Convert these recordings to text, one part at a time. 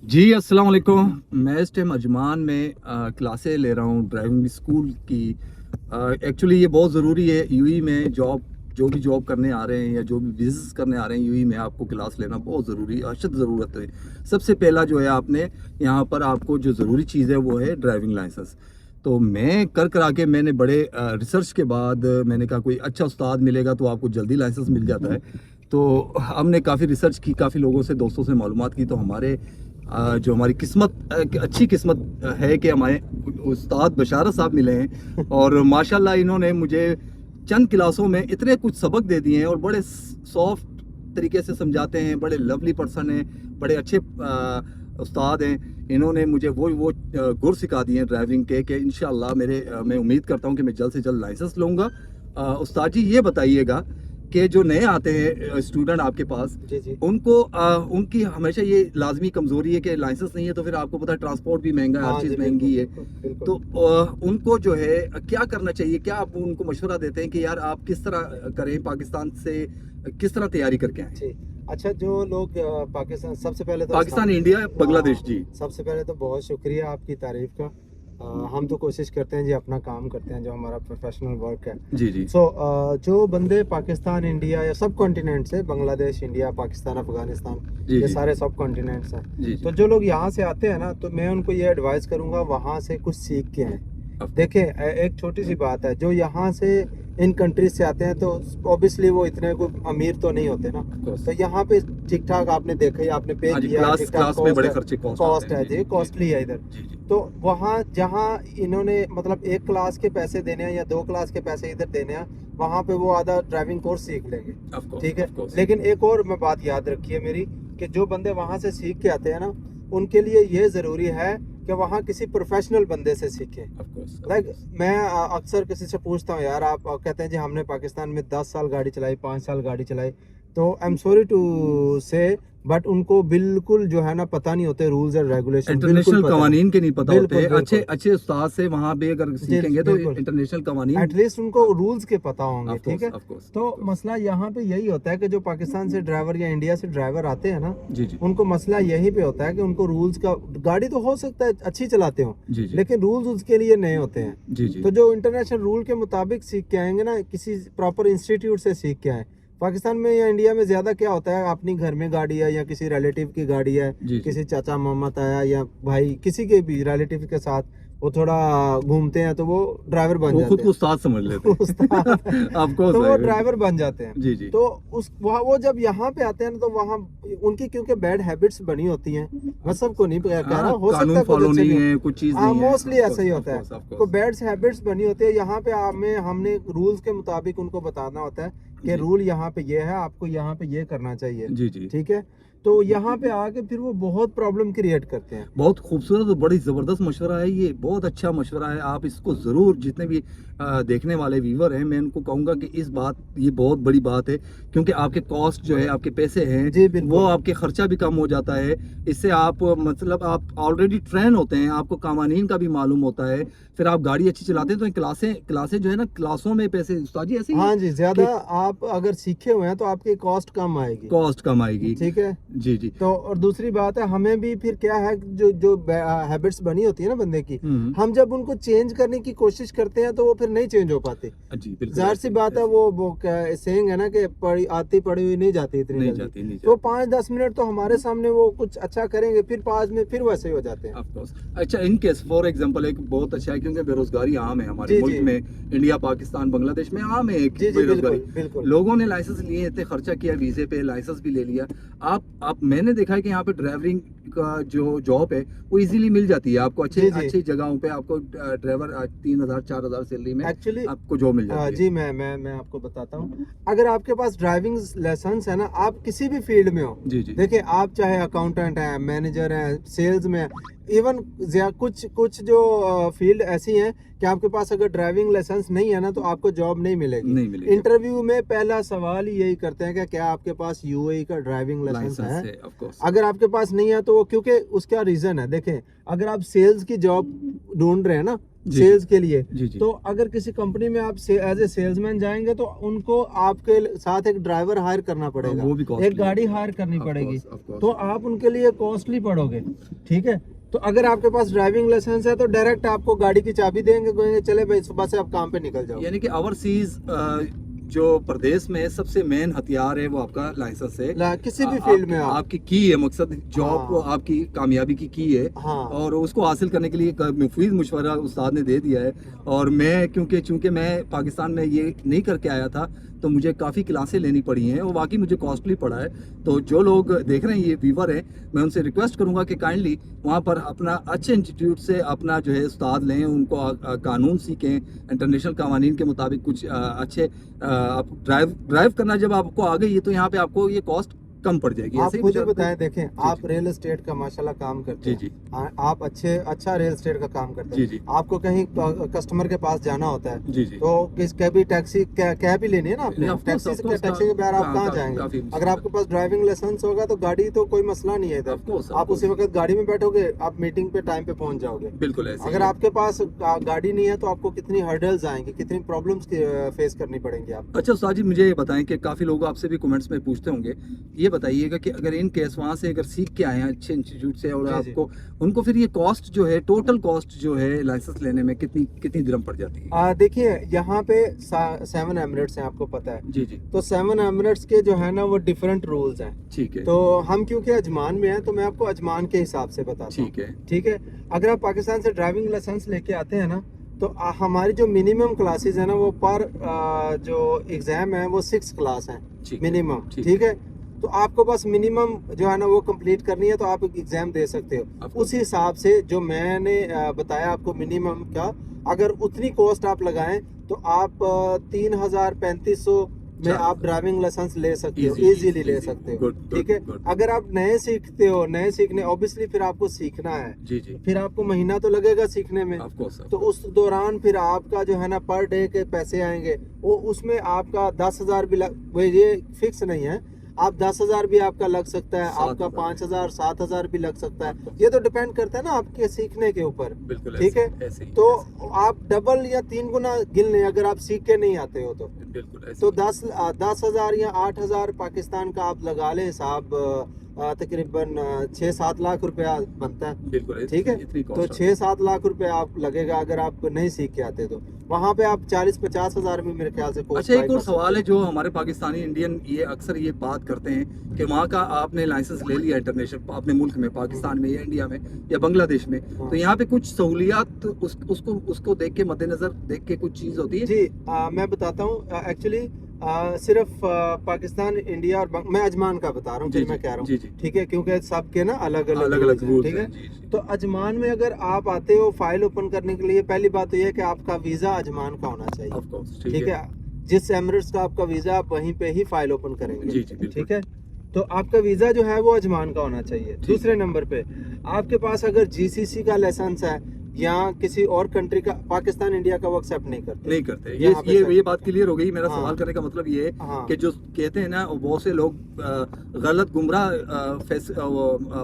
जी, अस्सलाम वालेकुम। मैं इस टाइम अजमान में क्लासें ले रहा हूँ ड्राइविंग स्कूल की। एक्चुअली ये बहुत ज़रूरी है यूएई में जॉब, जो भी जॉब करने आ रहे हैं या जो भी बिज़नेस करने आ रहे हैं यूएई में, आपको क्लास लेना बहुत ज़रूरी अशद ज़रूरत है। सबसे पहला जो है, आपने यहाँ पर आपको जो ज़रूरी चीज़ है वो है ड्राइविंग लाइसेंस। तो मैं करा के मैंने बड़े रिसर्च के बाद मैंने कहा कोई अच्छा उस्ताद मिलेगा तो आपको जल्दी लाइसेंस मिल जाता है। तो हमने काफ़ी रिसर्च की, काफ़ी लोगों से, दोस्तों से मालूमात की, तो हमारे जो हमारी किस्मत, अच्छी किस्मत है कि हमारे उस्ताद बशारत साहब मिले हैं। और माशाल्लाह इन्होंने मुझे चंद क्लासों में इतने कुछ सबक दे दिए हैं और बड़े सॉफ्ट तरीके से समझाते हैं। बड़े लवली पर्सन हैं, बड़े अच्छे उस्ताद हैं। इन्होंने मुझे वो गुर सिखा दिए हैं ड्राइविंग के कि इंशाल्लाह मैं उम्मीद करता हूँ कि मैं जल्द से जल्द लाइसेंस लूँगा। उस्ताद जी, ये बताइएगा कि जो नए आते हैं स्टूडेंट आपके पास, जी जी। उनको उनकी हमेशा ये लाजमी कमजोरी है कि लाइसेंस नहीं है, तो फिर आपको पता है ट्रांसपोर्ट भी महंगा है, हर हाँ चीज़ जी, बिल्कुल महंगी है। बिल्कुल बिल्कुल। तो उनको जो है क्या करना चाहिए? क्या आप उनको मशवरा देते हैं कि यार आप किस तरह करें, पाकिस्तान से किस तरह तैयारी करके आए? जी। अच्छा, जो लोग पाकिस्तान, सबसे पहले तो पाकिस्तान, इंडिया, बांग्लादेश। हाँ, जी सबसे पहले तो बहुत शुक्रिया आपकी तारीफ का। हम तो कोशिश करते हैं जी, अपना काम करते हैं जो हमारा प्रोफेशनल वर्क है। जी जी जो बंदे पाकिस्तान, इंडिया या सब कॉन्टिनेंट से, बांग्लादेश, इंडिया, पाकिस्तान, अफगानिस्तान, जी ये जी सारे सब कॉन्टिनेंट्स हैं। जी तो जी। जो लोग यहाँ से आते हैं ना, तो मैं उनको ये एडवाइस करूँगा वहाँ से कुछ सीख के आएँ। Of देखिए, एक छोटी सी बात है, जो यहाँ से इन कंट्रीज से आते हैं तो ऑब्वियसली वो इतने कोई अमीर तो नहीं होते ना। course। तो यहाँ पे ठीक ठाक आपने देखा ही, आपने पे हाँ जी, किया है, ठीक क्लास ठाक क्लास में कॉस्ट बड़े है। खर्चे कॉस्ट आते कॉस्ट हैं। है जी जी, जी जी कॉस्टली है इधर। जी जी। तो वहाँ जहाँ इन्होंने मतलब एक क्लास के पैसे देने हैं या दो क्लास के पैसे इधर देने हैं, वहाँ पे वो आधा ड्राइविंग कोर्स सीख लेंगे। ऑफ कोर्स ठीक है। Of course. लेकिन एक और मैं बात याद रखिए मेरी, कि जो बंदे वहाँ से सीख के आते हैं ना, उनके लिए ये ज़रूरी है कि वहाँ किसी प्रोफेशनल बंदे से सीखें। Of course of like course. मैं अक्सर किसी से पूछता हूँ, यार आप कहते हैं जी हमने पाकिस्तान में 10 साल गाड़ी चलाई, 5 साल गाड़ी चलाई। तो आई एम सॉरी टू से, बट उनको बिल्कुल जो है ना पता नहीं होते रूल्स एंड रेगुलेशन, बिल्कुल इंटरनेशनल पता नहीं। कवानीन के नहीं पता होते। बिल्कुल अच्छे बिल्कुल। अच्छे उस्ताद से वहाँ पे अगर जी सीखेंगे तो बिल्कुल। इंटरनेशनल कवानीन। एटलीस्ट उनको रूल्स के पता होंगे। ऑफ ठीक कोर्स है। ऑफ कोर्स तो ऑफ कोर्स। मसला यहाँ पे यही होता है कि जो पाकिस्तान से ड्राइवर या इंडिया से ड्राइवर आते हैं ना, जी जी उनको मसला यही पे होता है कि उनको रूल्स का, गाड़ी तो हो सकता है अच्छी चलाते हो, जी जी लेकिन रूल्स उसके लिए नए होते हैं। जी जी। तो जो इंटरनेशनल रूल के मुताबिक सीख के आएंगे ना, किसी प्रॉपर इंस्टीट्यूट से सीख के आए। पाकिस्तान में या इंडिया में ज्यादा क्या होता है, अपनी घर में गाड़ी है या किसी रिलेटिव की गाड़ी है, जी जी। किसी चाचा मामा ताया या भाई, किसी के भी रिलेटिव के साथ वो थोड़ा घूमते हैं तो वो ड्राइवर बन वो खुद जाते को हैं। उस्ताद समझ लेते हैं। उस्ताद। ऑफ कोर्स तो है, वो बिल्कुल। ड्राइवर बन जाते हैं। जी जी। तो उस वहाँ वो जब यहाँ पे आते हैं ना, तो वहाँ उनकी क्योंकि बैड हैबिट्स बनी होती हैं। मैं सबको नहीं कह रहा, हाँ, हो सकता कानून है कुछ फॉलो अच्छे नहीं भी है, हो। कुछ चीज़ हाँ, नहीं है। मोस्टली ऑफ ऐसा ही कोर्स ऑफ होता है। कोर्स ऑफ तो कोर्स। बैड हैबिट्स बनी होती है यहाँ पे। हमें रूल्स के मुताबिक उनको बताना होता है कि जी रूल यहाँ पे ये है, आपको यहाँ पे ये करना चाहिए। जी जी। ठीक है। तो यहाँ पे आके फिर वो बहुत प्रॉब्लम क्रिएट करते हैं। बहुत खूबसूरत और बड़ी ज़बरदस्त मशवरा है ये, बहुत अच्छा मशवरा है। आप इसको ज़रूर, जितने भी देखने वाले व्यूवर हैं, मैं उनको कहूँगा कि ये बहुत बड़ी बात है, क्योंकि आपके कॉस्ट जो है, आपके पैसे हैं, जी वो बिल्कुल। आपके खर्चा भी कम हो जाता है। इससे आप मतलब आप ऑलरेडी ट्रेन होते हैं, आपको कावानीन का भी मालूम होता है, फिर आप गाड़ी अच्छी चलाते हैं। तो क्लासें जो है ना, क्लासों में पैसे उस्ताद जी ऐसे ही है हाँ जी, ज्यादा कि आप अगर सीखे हुए हैं तो आपकी कॉस्ट कम आएगी। कॉस्ट कम आएगी। ठीक है। जी जी। तो और दूसरी बात है, हमें भी फिर क्या है, जो जो हैबिट्स बनी होती है ना बंदे की, हम जब उनको चेंज करने की कोशिश करते हैं तो वो फिर नहीं चेंज हो पाते। जी बिल्कुल। जाहिर सी ऐसे बात है, ऐसे वो क्या सेइंग है ना कि आती पड़ी हुई नहीं जाती इतनी नहीं जल्दी। जाती, नहीं तो जाती। 5-10 मिनट तो हमारे सामने वो कुछ अच्छा करेंगे, फिर 5 में फिर वैसे ही हो जाते हैं। Of course. अच्छा, इन केस फॉर एग्जांपल एक बहुत अच्छा है, क्योंकि बेरोजगारी आम है हमारे जी मुल्क जी में, इंडिया, पाकिस्तान, बांग्लादेश में आम है एक जी जी। बेरोजगारी। बिल्कुल बिल्कुल। लोगों ने लाइसेंस लिए, इतने खर्चा किया, वीजे पे लाइसेंस भी ले लिया। आप मैंने देखा है कि यहाँ पे ड्राइवरिंग का जो जॉब है वो इजीली मिल जाती है आपको, अच्छे जी जी। अच्छी जगहों पे आपको ड्राइवर 3,000 4,000 सैलरी में एक्चुअली आपको जॉब मिल जाती है। जी, मैं आपको बताता हूँ। अगर आपके पास ड्राइविंग लाइसेंस है ना, आप किसी भी फील्ड में हो, जी जी देखिए आप चाहे अकाउंटेंट हैं, मैनेजर हैं, सेल्स में, इवन कुछ कुछ जो फील्ड ऐसी हैं कि आपके पास अगर ड्राइविंग लाइसेंस नहीं है ना, तो आपको जॉब नहीं मिलेगी। नहीं मिलेगी। इंटरव्यू में पहला सवाल ही यही करते हैं कि क्या आपके पास यूएई का ड्राइविंग लाइसेंस है। है ऑफ कोर्स। अगर आपके पास नहीं है तो वो, क्योंकि उसका रीजन है, देखें, अगर आप सेल्स की जॉब ढूंढ रहे हैं ना, जी, सेल्स के लिए। जी जी तो अगर किसी कंपनी में आप एज ए सेल्समैन जाएंगे तो उनको आपके साथ एक ड्राइवर हायर करना पड़ेगा, वो भी एक costly गाड़ी है। हायर करनी Of पड़ेगी, course, of course. तो आप उनके लिए कॉस्टली पड़ोगे। ठीक है, तो अगर आपके पास ड्राइविंग लाइसेंस है तो डायरेक्ट आपको गाड़ी की चाबी देंगे, कहेंगे चले भाई सुबह से आप काम पे निकल जाओ। यानी कि ओवरसीज जो प्रदेश में सबसे मेन हथियार है वो आपका लाइसेंस है। किसी भी फील्ड में आपकी की है, मकसद जॉब को हाँ। आपकी कामयाबी की है। हाँ। और उसको हासिल करने के लिए एक मुफीद मशवरा उस्ताद ने दे दिया है। और मैं चूंकि मैं पाकिस्तान में ये नहीं करके आया था तो मुझे काफ़ी क्लासें लेनी पड़ी हैं और वाकई मुझे कॉस्टली पड़ा है। तो जो लोग देख रहे हैं, ये व्यूवर हैं, मैं उनसे रिक्वेस्ट करूंगा कि काइंडली वहाँ पर अपना अच्छे इंस्टीट्यूट से अपना जो है उस्ताद लें, उनको कानून सीखें, इंटरनेशनल कानून के मुताबिक कुछ अच्छे आप ड्राइव करना जब आपको आ गई है तो यहाँ पे आपको ये कॉस्ट कम पड़ जाएगी। आप ऐसे ही खुद ही बचा- बताएं, देखें जी, आप जी। रियल एस्टेट का माशाल्लाह काम करते जी हैं। जी आप अच्छा रियल एस्टेट का काम करते जी हैं। जी आपको कहीं कस्टमर के पास जाना होता है जी जी। तो किस कैब टैक्सी कैब ही लेनी है ना आपने, Of course, टैक्सी of से course, टैक्सी के बगैर आप हाँ, कहाँ काफी जाएंगे। मुश्किल अगर आपके पास ड्राइविंग लाइसेंस होगा तो गाड़ी तो कोई मसला नहीं है इधर, Of course, of आप उसी course. वक्त गाड़ी में बैठोगे, आप मीटिंग पे टाइम पे पहुंच जाओगे। बिल्कुल ऐसे अगर ही है। आपके पास गाड़ी नहीं है तो आपको कितनी हर्डल्स आएंगी, कितनी प्रॉब्लम्स फेस करनी पड़ेंगी आपको। अच्छा उस्ताद जी, मुझे ये बताएं कि काफ़ी लोग आपसे भी कमेंट्स में पूछते होंगे, ये बताइएगा कि अगर इन केस वहाँ से अगर सीख के आए हैं अच्छे इंस्टीट्यूट से और जी, जी। आपको उनको फिर ये कॉस्ट जो है, टोटल कॉस्ट जो है लाइसेंस लेने में कितनी दिरहम पड़ जाती है? देखिए यहाँ पे 7 एमिरेट्स हैं, आपको पता है। जी जी। तो 7 एमिरेट्स के जो है ना वो डिफरेंट रूल्स हैं। ठीक है। तो हम क्योंकि अजमान में हैं तो मैं आपको अजमान के हिसाब से बताता हूँ। ठीक है। ठीक है, अगर आप पाकिस्तान से ड्राइविंग लाइसेंस लेके आते हैं ना तो हमारी जो मिनिमम क्लासेस है ना वो पर जो एग्जाम है वो 6 क्लास है ठीक है, मिनिमम। ठीक ठीक है, तो आपको बस मिनिमम जो है ना वो कंप्लीट करनी है तो आप एग्जाम दे सकते हो। Of उस हिसाब से जो मैंने बताया आपको मिनिमम का, अगर उतनी कॉस्ट आप लगाएं तो आप 3,000-3,500 में चलो। आप ड्राइविंग लाइसेंस ले सकते हो, Easy, इजीली ले easy. सकते हो। Good, good, ठीक है, good. अगर आप नए सीखते हो, नए सीखने ऑब्वियसली फिर आपको सीखना है, जी जी। फिर आपको महीना तो लगेगा सीखने में। Of course. तो उस दौरान फिर आपका जो है ना पर डे के पैसे आएंगे, वो उसमें आपका 10,000 भी वो ये फिक्स नहीं है, आप 10,000 भी आपका लग सकता है, आपका 5,000 7,000 भी लग सकता है। ये तो डिपेंड करता है ना आपके सीखने के ऊपर। बिल्कुल ठीक है, ऐसे ही, तो आप डबल या 3 गुना गिन लें अगर आप सीख के नहीं आते हो तो। बिल्कुल ऐसे तो ही। 10,000 या 8,000 पाकिस्तान का आप लगा ले हिसाब, तकरीबन 6-7 लाख रुपया बनता है। बिल्कुल ऐसे- ठीक है, इतनी तो cost 6-7 लाख रुपए आप लगेगा अगर आप नहीं सीख के आते तो। वहाँ पे आप 40-50 हजार में मेरे ख्याल से कोर्स अच्छा, एक ट्राई और कर सवाल है सकते हो। जो हमारे पाकिस्तानी इंडियन ये अक्सर ये बात करते हैं कि वहाँ का आपने लाइसेंस ले लिया इंटरनेशनल अपने मुल्क में, पाकिस्तान में या इंडिया में या बांग्लादेश में, हाँ। तो यहाँ पे कुछ सहूलियात उसको देख के, मद्देनजर देख के कुछ चीज़ होती है। जी मैं बताता हूँ एक्चुअली सिर्फ पाकिस्तान, इंडिया और मैं अजमान का बता रहा हूँ, जी, फिर मैं जी, कह रहा हूँ। जी, जी। ठीक है, क्योंकि सबके ना अलग अलग अलग अलग रूल्स ठीक है। हैं। जी, जी। तो अजमान में अगर आप आते हो फाइल ओपन करने के लिए, पहली बात तो ये है कि आपका वीजा अजमान का होना चाहिए। Of course, ठीक है, जिस एमिरेट्स का आपका वीजा आप वहीं पे ही फाइल ओपन करेंगे। जी, जी, बिल्कुल। ठीक है, तो आपका वीजा जो है वो अजमान का होना चाहिए। दूसरे नंबर पे आपके पास अगर जीसीसी का लाइसेंस है या किसी और कंट्री का, पाकिस्तान इंडिया का वो एक्सेप्ट नहीं करते। नहीं करते। यहाँ पे ये सही। बात क्लियर हो गई। मेरा हाँ। सवाल करने का मतलब ये है हाँ। कि जो कहते हैं ना बहुत से लोग गलत गुमराह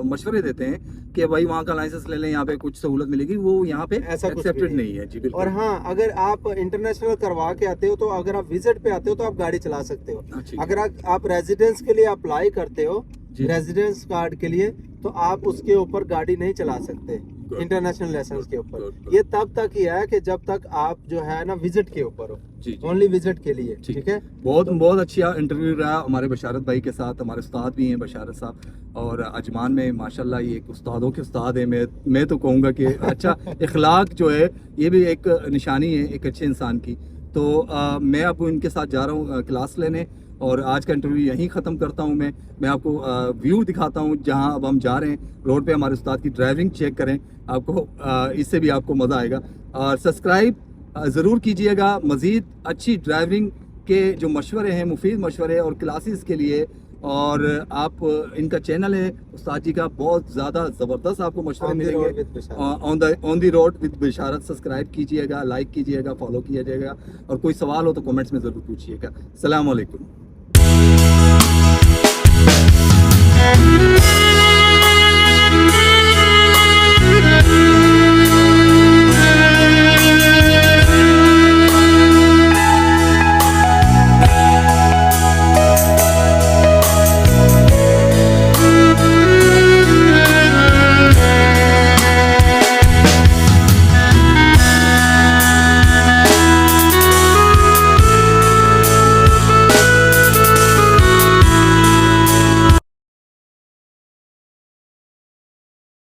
मशवरे देते हैं कि भाई वहाँ का लाइसेंस ले लें, यहाँ पे कुछ सहूलत मिलेगी, वो यहाँ पे ऐसा कुछ भी एक्सेप्टेड नहीं नहीं है। जी बिल्कुल। और हाँ, अगर आप इंटरनेशनल करवा के आते हो तो अगर आप विजिट पे आते हो तो आप गाड़ी चला सकते हो। हाँ, ठीक है। अगर आप रेजिडेंस के लिए अप्लाई करते हो, जी। रेजिडेंस कार्ड के लिए, तो आप उसके ऊपर गाड़ी नहीं चला सकते Good. इंटरनेशनल लाइसेंस के Good, ऊपर। good. ये तब तक ही है कि जब तक आप जो है ना विजिट के ऊपर हो, जी, जी। ओनली विजिट के लिए। ठीक है, बहुत अच्छा इंटरव्यू रहा हमारे बशारत भाई के साथ। हमारे उस्ताद भी हैं बशारत साहब, और अजमान में माशाल्लाह ये एक उस्तादों के उस्ताद हैं। मैं तो कहूँगा कि अच्छा इखलाक जो है ये भी एक निशानी है एक अच्छे इंसान की। तो मैं अब इनके साथ जा रहा हूँ क्लास लेने, और आज का इंटरव्यू यहीं ख़त्म करता हूँ। मैं आपको व्यू दिखाता हूँ जहाँ अब हम जा रहे हैं। रोड पे हमारे उस्ताद की ड्राइविंग चेक करें, आपको इससे भी आपको मज़ा आएगा। और सब्सक्राइब ज़रूर कीजिएगा मज़ीद अच्छी ड्राइविंग के जो मशवरे हैं, मुफीद मशवरे और क्लासेस के लिए। और आप इनका चैनल है उस्ताद जी का, बहुत ज़्यादा ज़बरदस्त आपको मशवरे मिलेंगे। On the road with Bisharat subscribe कीजिएगा, लाइक कीजिएगा, फॉलो कीजिएगा, और कोई सवाल हो तो कमेंट्स में ज़रूर पूछिएगा। अस्सलाम वालेकुम।